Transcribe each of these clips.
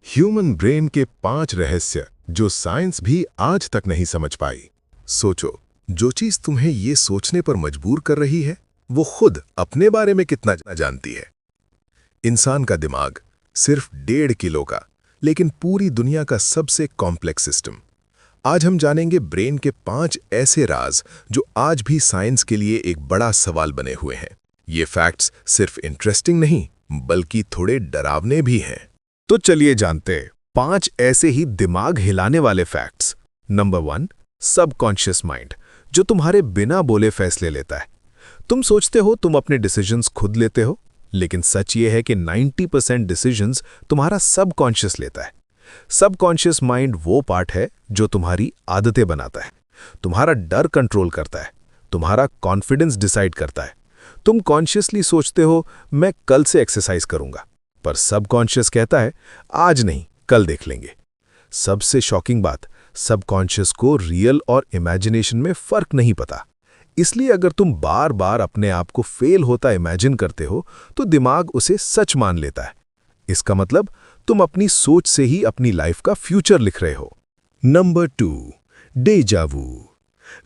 Human brain के 5 रहस्य जो साइंस भी आज तक नहीं समझ पाई। सोचो, जो चीज तुम्हें ये सोचने पर मजबूर कर रही है, वो खुद अपने बारे में कितना जानती है। इंसान का दिमाग सिर्फ 1.5 किलो का, लेकिन पूरी दुनिया का सबसे कॉम्प्लेक्स सिस्टम। आज हम जानेंगे ब्रेन के 5 ऐसे राज जो आज भी साइंस के लिए एक बड़ा सवाल बने हुए हैं। ये फैक्ट्स सिर्फ इंटरेस्टिंग नहीं, बल्कि थोड़े डरावने भी हैं। तो चलिए जानते 5 ऐसे ही दिमाग हिलाने वाले फैक्ट्स। नंबर 1, सबकॉन्शियस माइंड, जो तुम्हारे बिना बोले फैसले लेता है। तुम सोचते हो तुम अपने डिसीजंस खुद लेते हो, लेकिन सच ये है कि 90% डिसीजंस तुम्हारा सबकॉन्शियस लेता है। सबकॉन्शियस माइंड वो पार्ट है जो तुम्हारी आदतें बनाता है, तुम्हारा डर कंट्रोल करता है, तुम्हारा कॉन्फिडेंस डिसाइड करता है। तुम कॉन्शियसली सोचते हो मैं कल से एक्सरसाइज करूंगा, पर सबकॉन्शियस कहता है आज नहीं, कल देख लेंगे। सबसे शॉकिंग बात, सबकॉन्शियस को रियल और इमेजिनेशन में फर्क नहीं पता। इसलिए अगर तुम बार बार अपने आप को फेल होता इमेजिन करते हो, तो दिमाग उसे सच मान लेता है। इसका मतलब तुम अपनी सोच से ही अपनी लाइफ का फ्यूचर लिख रहे हो। नंबर 2, डेजा वू,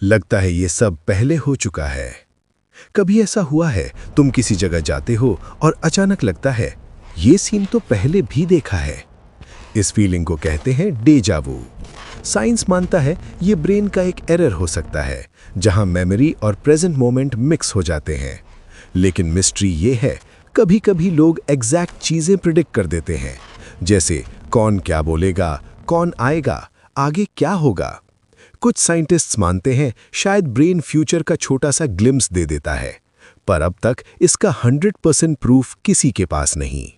लगता है ये सब पहले हो चुका है। कभी ऐसा हुआ है तुम किसी जगह जाते हो और अचानक लगता है ये सीन तो पहले भी देखा है। इस फीलिंग को कहते हैं डेजा वू। साइंस मानता है ये ब्रेन का एक एरर हो सकता है, जहां मेमोरी और प्रेजेंट मोमेंट मिक्स हो जाते हैं। लेकिन मिस्ट्री ये है, कभी कभी लोग एग्जैक्ट चीजें प्रिडिक्ट कर देते हैं, जैसे कौन क्या बोलेगा, कौन आएगा, आगे क्या होगा। कुछ साइंटिस्ट्स मानते हैं शायद ब्रेन फ्यूचर का छोटा सा ग्लिम्स दे देता है, पर अब तक इसका 100% प्रूफ किसी के पास नहीं।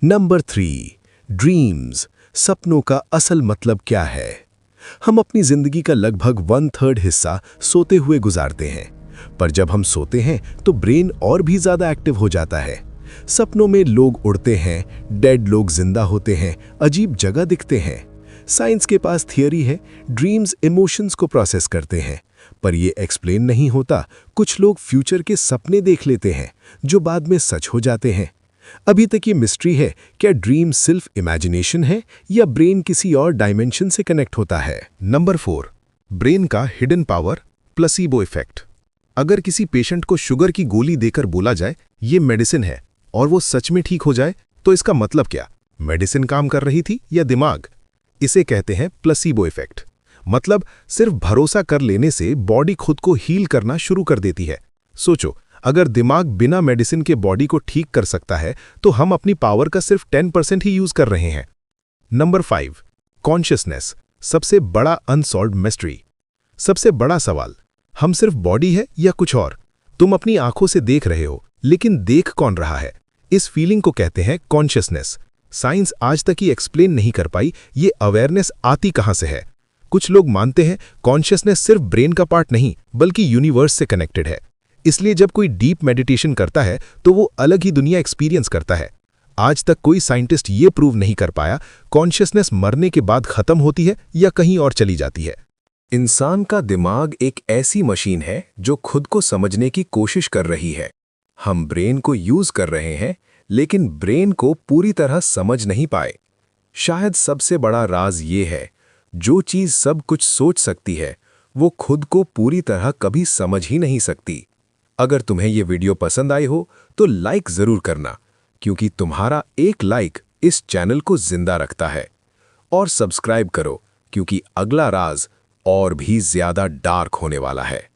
नंबर 3, ड्रीम्स, सपनों का असल मतलब क्या है। हम अपनी जिंदगी का लगभग 1/3 हिस्सा सोते हुए गुजारते हैं, पर जब हम सोते हैं तो ब्रेन और भी ज्यादा एक्टिव हो जाता है। सपनों में लोग उड़ते हैं, डेड लोग जिंदा होते हैं, अजीब जगह दिखते हैं। साइंस के पास थियरी है ड्रीम्स इमोशंस को प्रोसेस करते हैं, पर यह एक्सप्लेन नहीं होता। कुछ लोग फ्यूचर के सपने देख लेते हैं जो बाद में सच हो जाते हैं। अभी तक ये मिस्ट्री है, क्या ड्रीम सिर्फ इमेजिनेशन है या ब्रेन किसी और डायमेंशन से कनेक्ट होता है। नंबर 4, ब्रेन का हिडन पावर, प्लेसिबो इफेक्ट। अगर किसी पेशेंट को शुगर की गोली देकर बोला जाए ये मेडिसिन है और वो सच में ठीक हो जाए, तो इसका मतलब क्या, मेडिसिन काम कर रही थी या दिमाग? इसे कहते हैं प्लेसिबो इफेक्ट। मतलब सिर्फ भरोसा कर लेने से बॉडी खुद को हील करना शुरू कर देती है। सोचो, अगर दिमाग बिना मेडिसिन के बॉडी को ठीक कर सकता है, तो हम अपनी पावर का सिर्फ 10% ही यूज कर रहे हैं। नंबर 5, कॉन्शियसनेस, सबसे बड़ा अनसॉल्व्ड मिस्ट्री। सबसे बड़ा सवाल, हम सिर्फ बॉडी है या कुछ और? तुम अपनी आंखों से देख रहे हो, लेकिन देख कौन रहा है? इस फीलिंग को कहते हैं कॉन्शियसनेस। साइंस आज तक ही एक्सप्लेन नहीं कर पाई ये अवेयरनेस आती कहां से है। कुछ लोग मानते हैं कॉन्शियसनेस सिर्फ ब्रेन का पार्ट नहीं, बल्कि यूनिवर्स से कनेक्टेड है। इसलिए जब कोई डीप मेडिटेशन करता है तो वो अलग ही दुनिया एक्सपीरियंस करता है। आज तक कोई साइंटिस्ट ये प्रूव नहीं कर पाया कॉन्शियसनेस मरने के बाद खत्म होती है या कहीं और चली जाती है। इंसान का दिमाग एक ऐसी मशीन है जो खुद को समझने की कोशिश कर रही है। हम ब्रेन को यूज कर रहे हैं, लेकिन ब्रेन को पूरी तरह समझ नहीं पाए। शायद सबसे बड़ा राज ये है, जो चीज सब कुछ सोच सकती है, वो खुद को पूरी तरह कभी समझ ही नहीं सकती। अगर तुम्हें ये वीडियो पसंद आई हो तो लाइक जरूर करना, क्योंकि तुम्हारा एक लाइक इस चैनल को जिंदा रखता है। और सब्सक्राइब करो, क्योंकि अगला राज और भी ज्यादा डार्क होने वाला है।